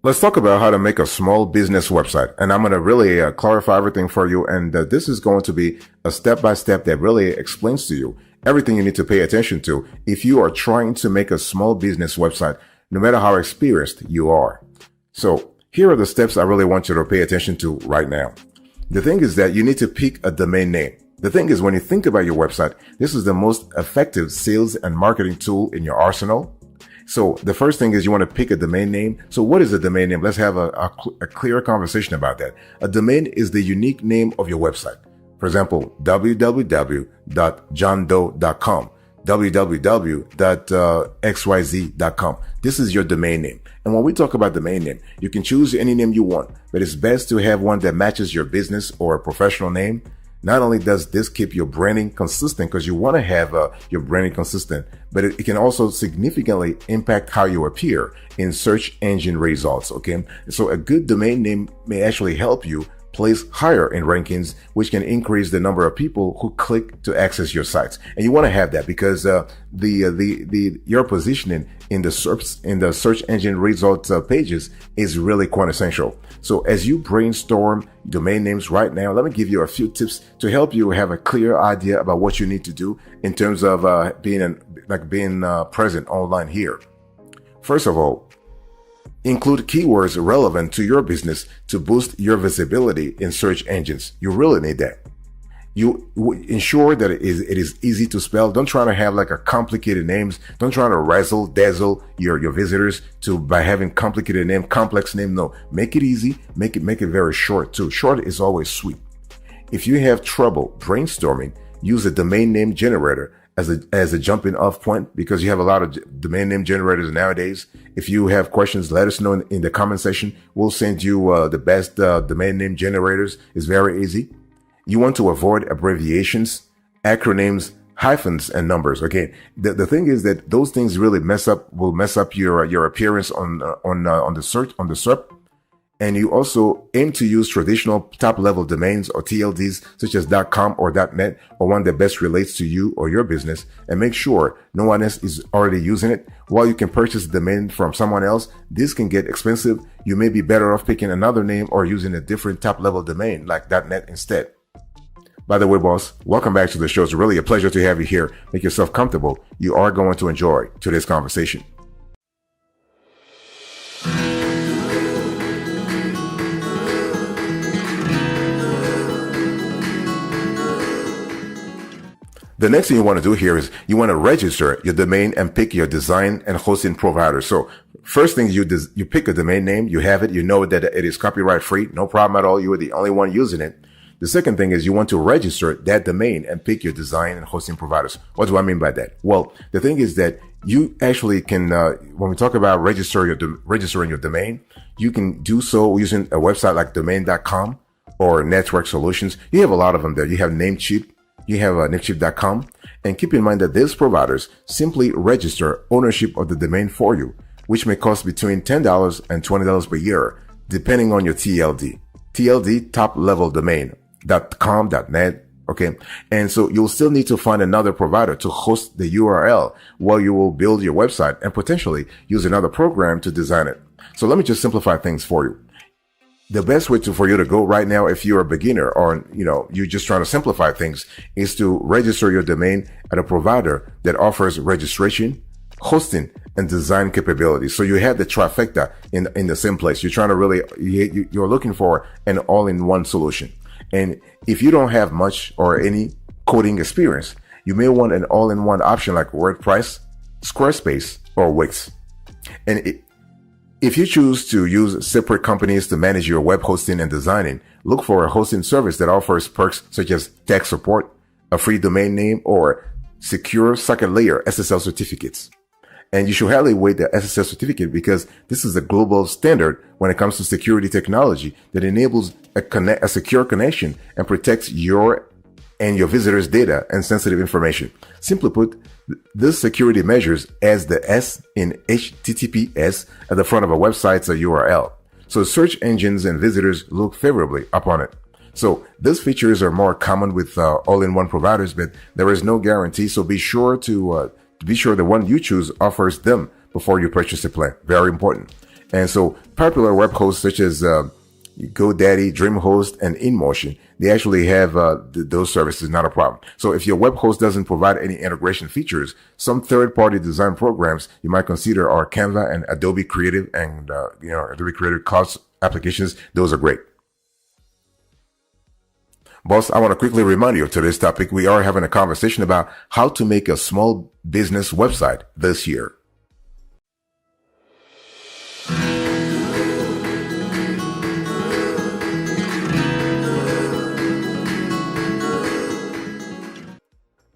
Let's talk about how to make a small business website. And I'm going to really clarify everything for you. And this is going to be a step-by-step that really explains to you everything you need to pay attention to if you are trying to make a small business website, no matter how experienced you are. So here are the steps I really want you to pay attention to right now. The thing is that you need to pick a domain name. The thing is, when you think about your website, this is the most effective sales and marketing tool in your arsenal. So the first thing is you want to pick a domain name. So what is a domain name? Let's have a clear conversation about that. A domain is the unique name of your website. For example, www.johndoe.com, www.xyz.com. This is your domain name. And when we talk about domain name, you can choose any name you want, but it's best to have one that matches your business or professional name. Not only does this keep your branding consistent, because you want to have your branding consistent, but it can also significantly impact how you appear in search engine results. Okay. So a good domain name may actually help you place higher in rankings, which can increase the number of people who click to access your sites. And you want to have that because your positioning in the search engine results pages is really quite essential. So as you brainstorm domain names right now, let me give you a few tips to help you have a clear idea about what you need to do in terms of being present online here. First of all, include keywords relevant to your business to boost your visibility in search engines. You really need that. You ensure that it is easy to spell. Don't try to have like a complicated names. Don't try to razzle dazzle your visitors by having complicated name, complex name. No, make it easy. Make it very short too. Short is always sweet. If you have trouble brainstorming, use a domain name generator as a jumping off point, because you have a lot of domain name generators nowadays. If you have questions, let us know in the comment section. We'll send you the best domain name generators. It's very easy. You want to avoid abbreviations, acronyms, hyphens, and numbers. Okay. The thing is that those things really will mess up your appearance on the SERP. And you also aim to use traditional top-level domains or TLDs such as .com or .net, or one that best relates to you or your business, and make sure no one else is already using it. While you can purchase the domain from someone else, this can get expensive. You may be better off picking another name or using a different top-level domain like .net instead. By the way, boss, welcome back to the show. It's really a pleasure to have you here. Make yourself comfortable. You are going to enjoy today's conversation. The next thing you want to do here is you want to register your domain and pick your design and hosting provider. So first thing you pick a domain name, you have it, you know that it is copyright free, no problem at all. You are the only one using it. The second thing is you want to register that domain and pick your design and hosting providers. What do I mean by that? Well, the thing is that you actually can, when we talk about registering your domain, you can do so using a website like domain.com or Network Solutions. You have a lot of them there. You have Namecheap. You have Namecheap.com, and keep in mind that these providers simply register ownership of the domain for you, which may cost between $10 and $20 per year, depending on your TLD. TLD, top level domain, .com, .net, okay? And so you'll still need to find another provider to host the URL while you will build your website and potentially use another program to design it. So let me just simplify things for you. The best way for you to go right now, if you're a beginner or, you're just trying to simplify things, is to register your domain at a provider that offers registration, hosting, and design capabilities. So you have the trifecta in the same place. You're trying to you're looking for an all-in-one solution. And if you don't have much or any coding experience, you may want an all-in-one option like WordPress, Squarespace, or Wix. And if you choose to use separate companies to manage your web hosting and designing, look for a hosting service that offers perks such as tech support, a free domain name, or secure second layer SSL certificates. And you should highly weight the SSL certificate because this is a global standard when it comes to security technology that enables a secure connection and protects your and your visitors' data and sensitive information. Simply put, this security measures as the S in HTTPS at the front of a website's URL. So search engines and visitors look favorably upon it. So these features are more common with all-in-one providers, but there is no guarantee. So be sure the one you choose offers them before you purchase a plan. Very important. And so popular web hosts such as GoDaddy, DreamHost, and InMotion, they actually have those services, not a problem. So if your web host doesn't provide any integration features, some third-party design programs you might consider are Canva and Adobe Creative and Adobe Creative Cloud applications. Those are great. Boss, I want to quickly remind you of today's topic. We are having a conversation about how to make a small business website this year.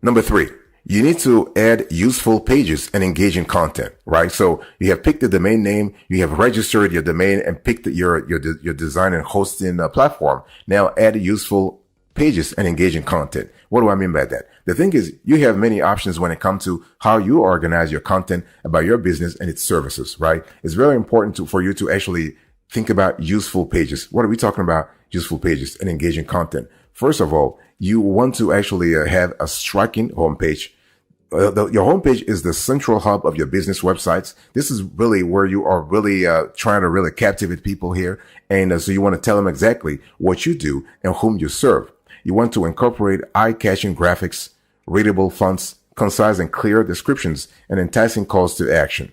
Number 3, you need to add useful pages and engaging content, right? So you have picked the domain name, you have registered your domain and picked your design and hosting platform. Now add useful pages and engaging content. What do I mean by that? The thing is, you have many options when it comes to how you organize your content about your business and its services, right? It's very important for you to actually think about useful pages. What are we talking about? Useful pages and engaging content. First of all, you want to actually have a striking homepage. Your homepage is the central hub of your business websites. This is really where you are really trying to really captivate people here. And so you want to tell them exactly what you do and whom you serve. You want to incorporate eye-catching graphics, readable fonts, concise and clear descriptions, and enticing calls to action.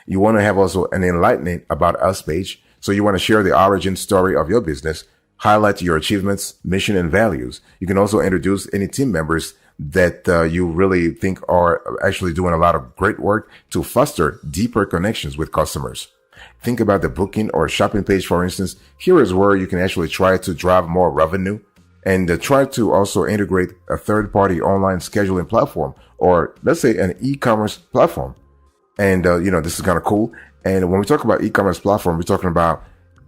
You want to have also an enlightening About Us page. So you want to share the origin story of your business, highlight your achievements, mission, and values. You can also introduce any team members that you really think are actually doing a lot of great work to foster deeper connections with customers. Think about the booking or shopping page, for instance. Here is where you can actually try to drive more revenue and try to also integrate a third-party online scheduling platform, or let's say an e-commerce platform. And, this is kind of cool. And when we talk about e-commerce platform, we're talking about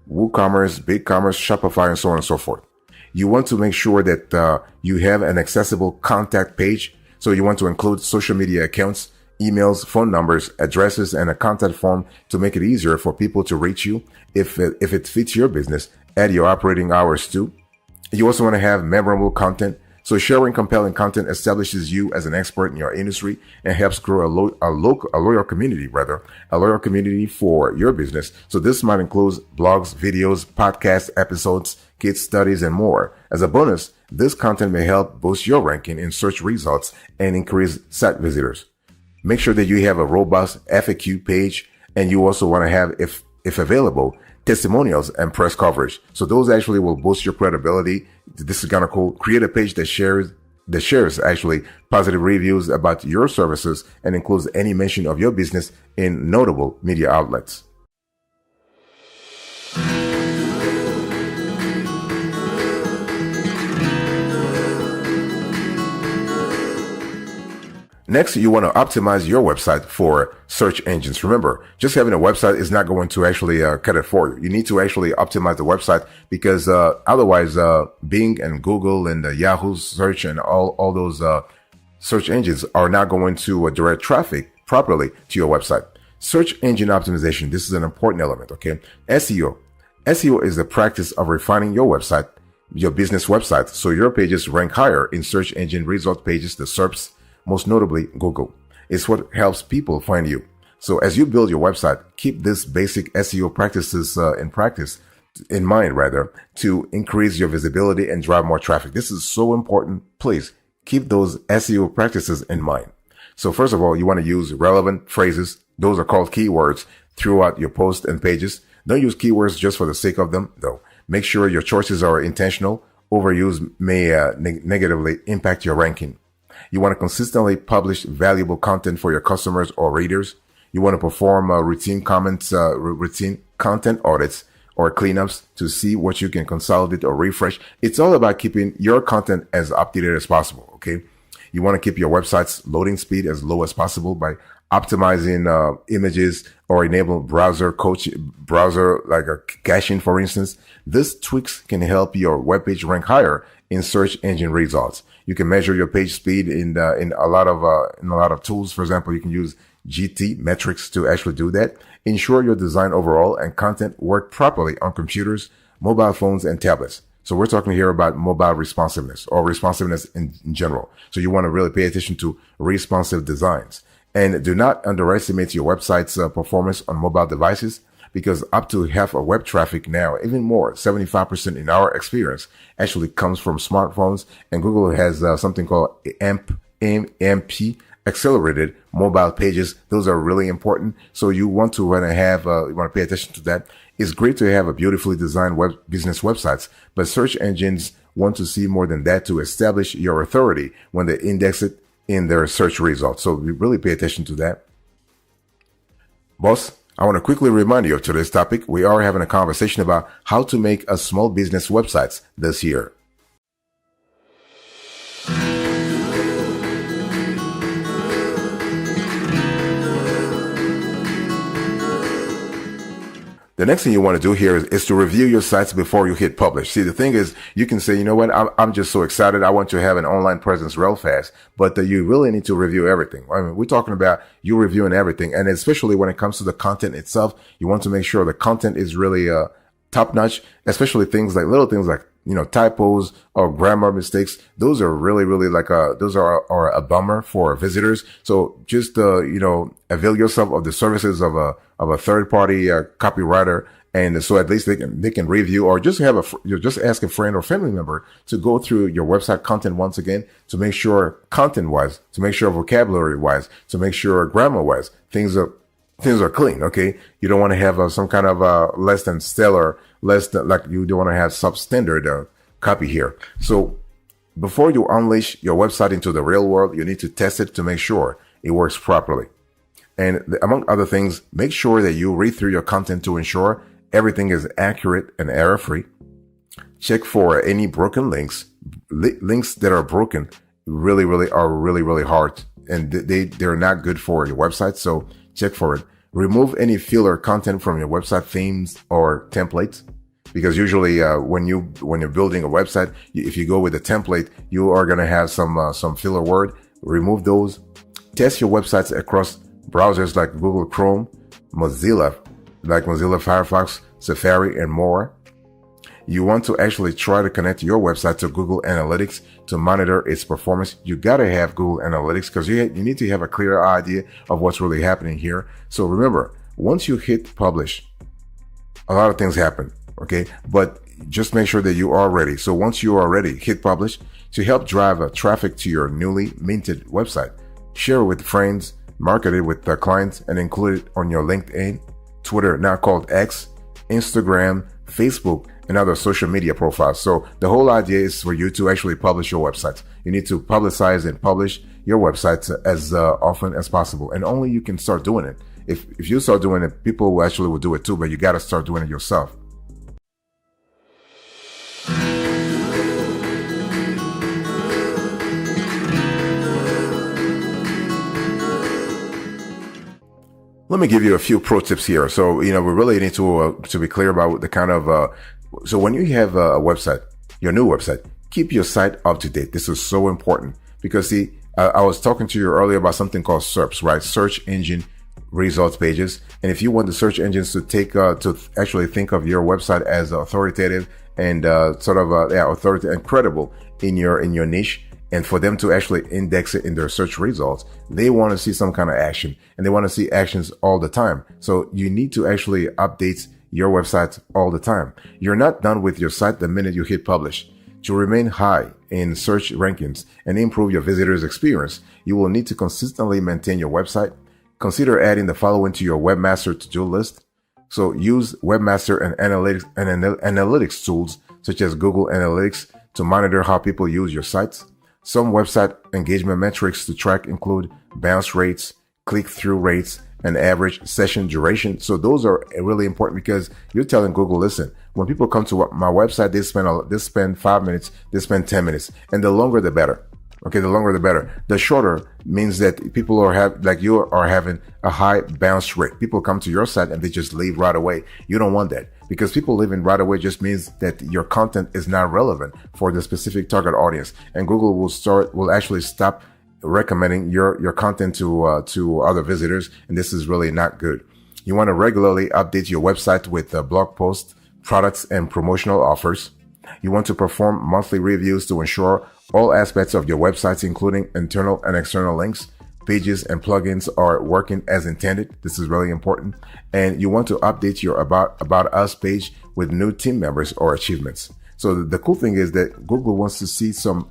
WooCommerce, BigCommerce, Shopify, and so on and so forth. You want to make sure that you have an accessible contact page. So you want to include social media accounts, emails, phone numbers, addresses, and a contact form to make it easier for people to reach you. If it fits your business, add your operating hours too. You also want to have memorable content. So sharing compelling content establishes you as an expert in your industry and helps grow a loyal community for your business. So this might include blogs, videos, podcast episodes, case studies, and more. As a bonus, this content may help boost your ranking in search results and increase site visitors. Make sure that you have a robust FAQ page, and you also want to have, if available, testimonials and press coverage. So those actually will boost your credibility. This is kind of cool. Create a page that shares actually positive reviews about your services and includes any mention of your business in notable media outlets. Next, you want to optimize your website for search engines. Remember, just having a website is not going to actually cut it for you. You need to actually optimize the website because otherwise, Bing and Google and Yahoo search and all those search engines are not going to direct traffic properly to your website. Search engine optimization. This is an important element. Okay, SEO. SEO is the practice of refining your website, your business website, so your pages rank higher in search engine result pages, the SERPs. Most notably, Google. It's what helps people find you. So as you build your website, keep this basic SEO practices in mind, to increase your visibility and drive more traffic. This is so important. Please keep those SEO practices in mind. So first of all, you want to use relevant phrases. Those are called keywords throughout your posts and pages. Don't use keywords just for the sake of them, though. Make sure your choices are intentional. Overuse may negatively impact your ranking. You want to consistently publish valuable content for your customers or readers. You want to perform routine content audits or cleanups to see what you can consolidate or refresh. It's all about keeping your content as up to date as possible. Okay. You want to keep your website's loading speed as low as possible by optimizing images or enable browser like a caching, for instance. This tweaks can help your webpage rank higher in search engine results. You can measure your page speed in a lot of tools. For example, you can use GTmetrix to actually do that. Ensure your design overall and content work properly on computers, mobile phones, and tablets. So we're talking here about mobile responsiveness or responsiveness in general. So you want to really pay attention to responsive designs. And do not underestimate your website's performance on mobile devices. because up to half of web traffic now, even more, 75% in our experience, actually comes from smartphones. And Google has something called AMP, accelerated mobile pages. Those are really important. So you want to you want to pay attention to that. It's great to have a beautifully designed business websites, but search engines want to see more than that to establish your authority when they index it in their search results. So we really pay attention to that. Boss, I want to quickly remind you of today's topic. We are having a conversation about how to make a small business websites this year. The next thing you want to do here is to review your sites before you hit publish. See, the thing is, you can say, you know what, I'm just so excited. I want to have an online presence real fast, but you really need to review everything. I mean, we're talking about you reviewing everything. And especially when it comes to the content itself, you want to make sure the content is really, top notch, especially little things like, typos or grammar mistakes. Those are really, really those are a bummer for visitors. So just, avail yourself of the services of a third party copywriter. And so at least they can review, or just just ask a friend or family member to go through your website content once again to make sure content wise, to make sure vocabulary wise, to make sure grammar wise, things are clean. Okay. You don't want to have some kind of, less than stellar, you don't want to have substandard, copy here. So before you unleash your website into the real world, you need to test it to make sure it works properly. And among other things, make sure that you read through your content to ensure everything is accurate and error-free. Check for any broken links. Links that are broken really, really are really hard, and they're not good for your website. So check for it. Remove any filler content from your website themes or templates, because usually when you're building a website, if you go with a template, you are going to have some filler word. Remove those. Test your websites across browsers like Google Chrome, Mozilla Firefox, Safari, and more. You want to actually try to connect your website to Google Analytics to monitor its performance. You got to have Google Analytics because you need to have a clear idea of what's really happening here. So remember, once you hit publish, a lot of things happen. Okay. But just make sure that you are ready. So once you are ready, hit publish to help drive traffic to your newly minted website. Share it with friends, market it with clients, and include it on your LinkedIn, Twitter, now called X, Instagram, Facebook, and other social media profiles. So the whole idea is for you to actually publish your website. You need to publicize and publish your website as often as possible. And only you can start doing it. If you start doing it, people will do it too, but you got to start doing it yourself. Let me give you a few pro tips here. So, we really need to be clear about the kind of, so when you have a website, your new website, keep your site up to date. This is so important because see, I was talking to you earlier about something called SERPs, right? Search engine results pages. And if you want the search engines to actually think of your website as authoritative and, authoritative and credible in your niche, and for them to actually index it in their search results, they want to see some kind of action, and they want to see actions all the time. So you need to actually update your website all the time. You're not done with your site the minute you hit publish. To remain high in search rankings and improve your visitors' experience, you will need to consistently maintain your website. Consider adding the following to your webmaster to-do list. So use webmaster and analytics tools such as Google Analytics to monitor how people use your sites. Some website engagement metrics to track include bounce rates, click-through rates, and average session duration. So those are really important because you're telling Google, listen, when people come to my website, they spend 5 minutes, they spend 10 minutes, and the longer the better. Okay, the longer the better. The shorter means that people you are having a high bounce rate. People come to your site and they just leave right away. You don't want that because people leaving right away just means that your content is not relevant for the specific target audience, and Google will actually stop recommending your content to other visitors, and this is really not good. You want to regularly update your website with blog posts, products, and promotional offers. You want to perform monthly reviews to ensure all aspects of your websites, including internal and external links, pages and plugins are working as intended. This is really important. And you want to update your about us page with new team members or achievements. So the cool thing is that Google wants to see some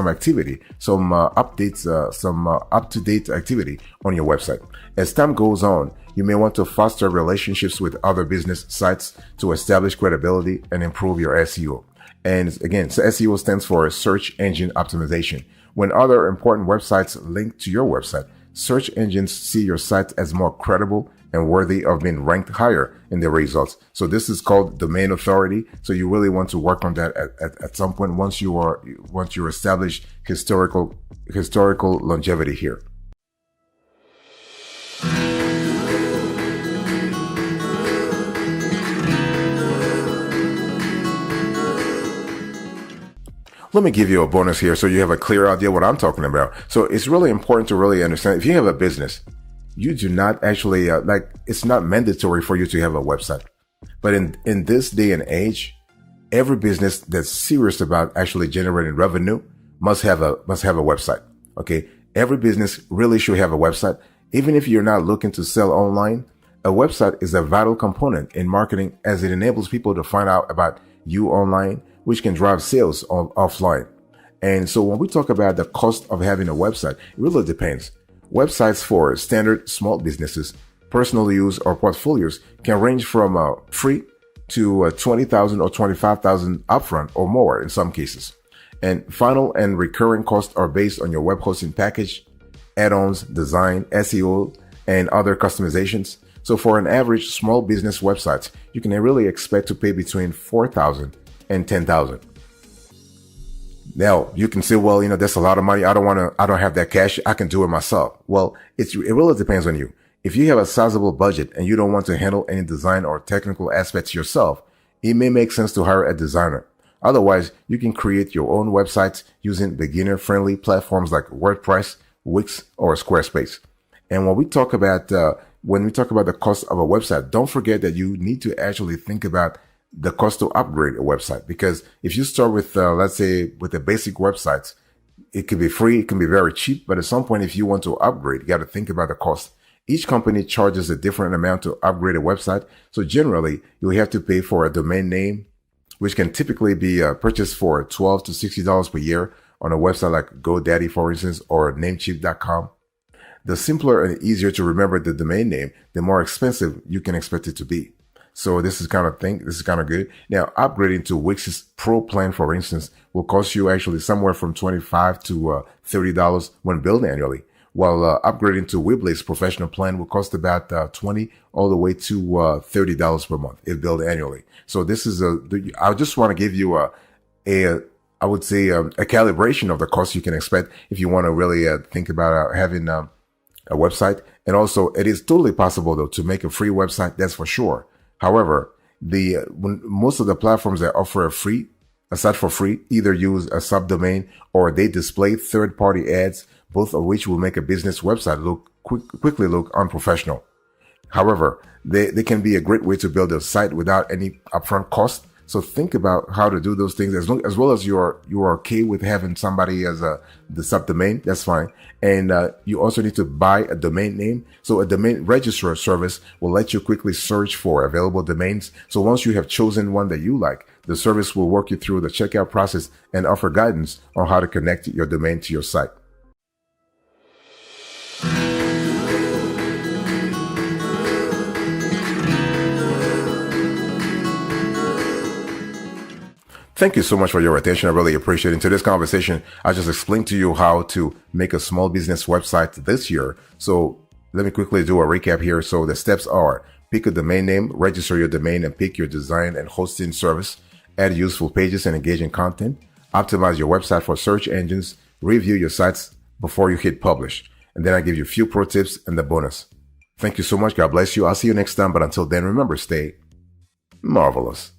activity, some updates, some up-to-date activity on your website. As time goes on, you may want to foster relationships with other business sites to establish credibility and improve your SEO. And again, so SEO stands for search engine optimization. When other important websites link to your website, search engines see your site as more credible and worthy of being ranked higher in their results. So this is called domain authority. So you really want to work on that at some point once you establish historical longevity here. Let me give you a bonus here so you have a clear idea what I'm talking about. So it's really important to really understand if you have a business, you do not actually, it's not mandatory for you to have a website. But in this day and age, every business that's serious about actually generating revenue must have a website. Okay. Every business really should have a website. Even if you're not looking to sell online, a website is a vital component in marketing as it enables people to find out about you online, which can drive sales offline. And so when we talk about the cost of having a website, it really depends. Websites for standard small businesses, personal use, or portfolios can range from free to $20,000 or $25,000 upfront or more in some cases. And final and recurring costs are based on your web hosting package, add-ons, design, SEO, and other customizations. So for an average small business website, you can really expect to pay between $4,000 and $10,000. Now you can say, well, that's a lot of money. I don't have that cash. I can do it myself. Well, it really depends on you. If you have a sizable budget and you don't want to handle any design or technical aspects yourself, it may make sense to hire a designer. Otherwise, you can create your own websites using beginner-friendly platforms like WordPress, Wix, or Squarespace. And when we talk about the cost of a website, don't forget that you need to actually think about the cost to upgrade a website. Because if you start with, let's say, with the basic websites, it can be free, it can be very cheap, but at some point, if you want to upgrade, you got to think about the cost. Each company charges a different amount to upgrade a website. So generally, you have to pay for a domain name, which can typically be purchased for $12 to $60 per year on a website like GoDaddy, for instance, or Namecheap.com. The simpler and easier to remember the domain name, the more expensive you can expect it to be. So this is kind of good. Now, upgrading to Wix's Pro plan, for instance, will cost you actually somewhere from $25 to $30 when billed annually, while upgrading to Weebly's professional plan will cost about $20 all the way to $30 per month if billed annually. So this is I just want to give you a calibration of the cost you can expect if you want to really think about having a website. And also, it is totally possible though to make a free website. That's for sure. However, when most of the platforms that offer a site for free either use a subdomain or they display third-party ads, both of which will make a business website quickly look unprofessional. However, they can be a great way to build a site without any upfront cost. So think about how to do those things as well as you are okay with having somebody as the subdomain. That's fine. And you also need to buy a domain name. So a domain registrar service will let you quickly search for available domains. So once you have chosen one that you like, the service will work you through the checkout process and offer guidance on how to connect your domain to your site. Thank you so much for your attention. I really appreciate it. In today's conversation, I just explained to you how to make a small business website this year. So let me quickly do a recap here. So the steps are: pick a domain name, register your domain, and pick your design and hosting service, add useful pages and engaging content, optimize your website for search engines, review your sites before you hit publish. And then I give you a few pro tips and the bonus. Thank you so much. God bless you. I'll see you next time. But until then, remember, stay marvelous.